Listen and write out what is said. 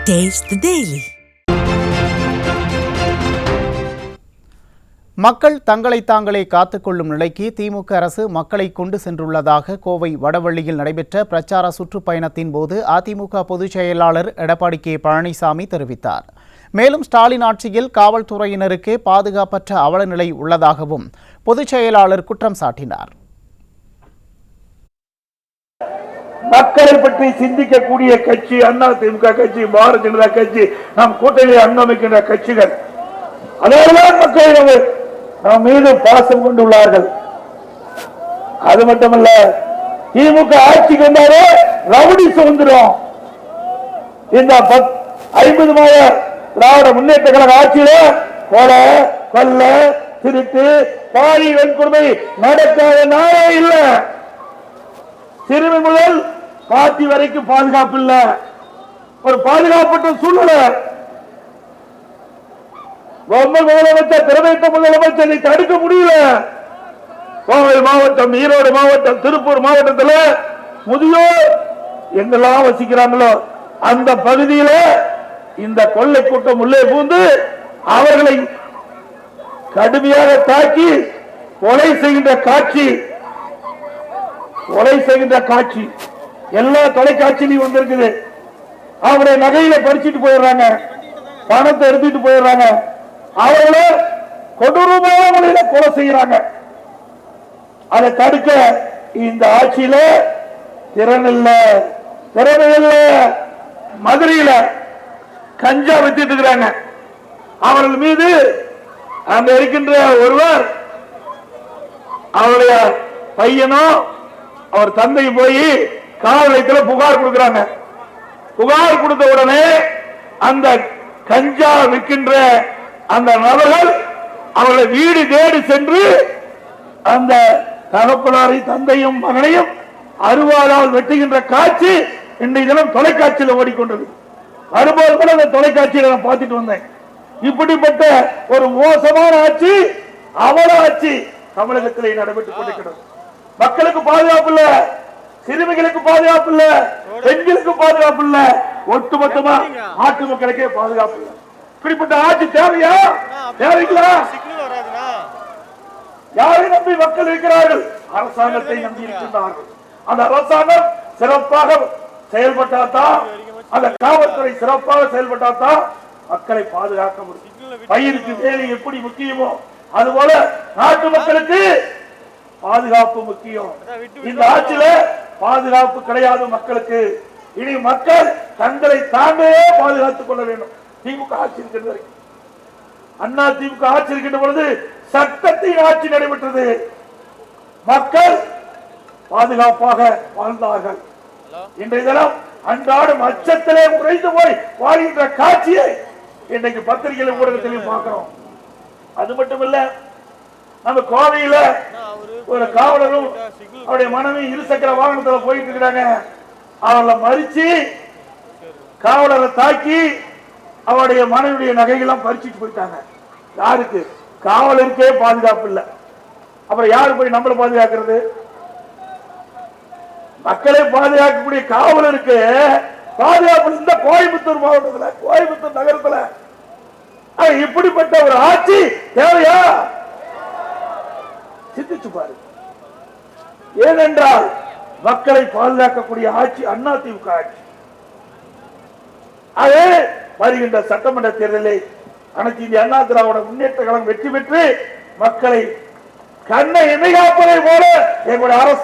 Taste the Daily. மக்கள் தங்களை தாங்களே காத்துக்கொள்ளும் நிலைக்கு திமுக அரசு மக்களை கொண்டு சென்றுள்ளதாக கோவை வடவள்ளியில் நடைபெற்ற பிரச்சார சுற்றுப்பயணத்தின் போது அதிமுக பொதுச் செயலாளர் எடப்பாடி கே பழனிசாமி தெரிவித்தார். மேலும் ஸ்டாலின் ஆட்சியில் காவல்துறையினருக்கே பாதுகாப்பற்ற அவலநிலை உள்ளதாகவும் பொதுச் செயலாளர் குற்றம் சாட்டினார். மக்களை பற்றி சிந்திக்கக்கூடிய கட்சி அதிமுக கட்சி, பாரதிய ஜனதா கட்சி, நம் கூட்டணியை அங்கமைக்கின்ற கட்சிகள். அதனால்தான் மக்கள் நம் மீது பாசம் கொண்டுள்ளார்கள். அது மட்டுமல்ல, திமுக ஆட்சிக்கு வந்தாலே ரவுடி சுதந்திரம். இந்த 50 மாத திராவிட முன்னேற்ற கழக ஆட்சியில கொலை, கொள்ள, திருட்டு, பாலியல் வன்கொடுமை நடக்காத நாளே இல்லை. சிறுமி முதல் பாட்டி வரைக்கும் பாதுகாப்பு இல்ல, ஒரு பாதுகாப்பற்ற சூழ்நிலை. முதலமைச்சர், திறமைத்த முதலமைச்சரை தடுக்க முடியல. கோவை மாவட்டம், ஈரோடு மாவட்டம், திருப்பூர் மாவட்டத்தில் முதியோர் எங்கெல்லாம் வசிக்கிறாங்களோ அந்த பகுதியில இந்த கொள்ளை கூட்டம் உள்ளே பூந்து அவர்களை கடுமையாக தாக்கி கொலை செய்கின்ற காட்சி எல்லா தொலைக்காட்சியிலும் வந்திருக்குது. அவருடைய நகையில பறிச்சுட்டு போயிடுறாங்க, பணத்தை எடுத்துட்டு போயிடுறாங்க, அவங்கள கொடூரமான முறையில கொலை செய்யறாங்க. அதை தடுக்க இந்த ஆட்சியில திறனில்ல. மதுரையில கஞ்சா வித்துட்டு இருக்கிறாங்க. அவர்கள் மீது அங்க இருக்கின்ற ஒருவர், அவருடைய பையனும் அவர் தந்தையும் போய் காவல் நிலையத்தில் புகார் கொடுக்கிறாங்க. புகார் கொடுத்த உடனே அந்த கஞ்சா விற்கின்ற அந்த நபர்கள் அவர்களை வீடு தேடி சென்று அந்த தகப்பனாரை, தந்தையும் மகனையும் அருவாளால் வெட்டுகின்ற காட்சி இன்றைய தினம் தொலைக்காட்சியில் ஓடிக்கொண்டது. வரும்போது கூட அந்த தொலைக்காட்சியில் நான் பார்த்துட்டு வந்தேன். இப்படிப்பட்ட ஒரு மோசமான ஆட்சி, அவல ஆட்சி தமிழகத்திலே நடைபெற்றுக் கொண்டிருக்கிறது. மக்களுக்கு பாதுகாப்பு இல்ல, சிறுமிகளுக்கு பாதுகாப்பு இல்ல, பெண்களுக்கு பாதுகாப்பு இல்ல, ஒட்டுமொத்தமா நாட்டு மக்களுக்கே பாதுகாப்பு இல்ல. இப்படிப்பட்ட ஆட்சி தேவையா? தேவைங்களா? யாரை நம்பி மக்கள் இருக்கிறார்கள்? அரசாங்கத்தை நம்பி இருக்கின்றார்கள். அந்த அரசாங்கம் சிறப்பாக செயல்பட்டால்தான், அந்த காவல்துறை சிறப்பாக செயல்பட்டால்தான் மக்களை பாதுகாக்க முடியும். பயிருக்கு வேலை எப்படி முக்கியமோ அதுபோல நாட்டு மக்களுக்கு பாதுகாப்பு முக்கியம். இந்த ஆட்சியில பாதுகாப்பு கிடையாது மக்களுக்கு. இனி மக்கள் தங்களை தாங்களே பாதுகாத்துக் கொள்ள வேண்டும். திமுக ஆட்சி இருக்கின்ற வரைக்கும், அண்ணா திமுக ஆட்சி இருக்கின்ற பொழுது சட்டத்தின் ஆட்சி நடைபெற்றது. மக்கள் பாதுகாப்பாக வாழ்ந்தார்கள். இன்றைய தினம் அன்றாடம் அச்சத்திலே உறைந்து போய் வாழ்கின்ற காட்சியை இன்றைக்கு பத்திரிகையிலும் ஊடகத்திலையும் பார்க்கிறோம். அது மட்டுமல்ல, நம்ம கோவையில ஒரு காவலரும் அவருடைய மனைவி இருசக்கர வாகனத்தில் போயிட்டு இருக்கிறாங்க. அவளை மறிச்சு காவலரை தாக்கி அவருடைய மனைவியுடைய நகைகள்லாம் பறிச்சுட்டு போயிட்டாங்க. யாருக்கு? காவலருக்கே பாதுகாப்பு இல்லை. அப்புறம் யாரு போய் நம்மளை பாதுகாக்கிறது? மக்களை பாதுகாக்கக்கூடிய காவலருக்கு பாதுகாப்பு இந்த கோயம்புத்தூர் மாவட்டத்தில், கோயம்புத்தூர் நகரத்தில் இப்படிப்பட்ட ஒரு ஆட்சி தேவையா? சிந்திச்சு பாரு. ஏனென்றால் மக்களை பாதுகாக்கக்கூடிய ஆட்சி அண்ணா திமுக ஆட்சி. அதே வருகின்ற சட்டமன்ற தேர்தலில் அனைத்து இந்திய அண்ணா திராவிட முன்னேற்ற கழகம் வெற்றி பெற்று மக்களை கண்ணை இமைகாப்பதை போல எங்களுடைய அரசு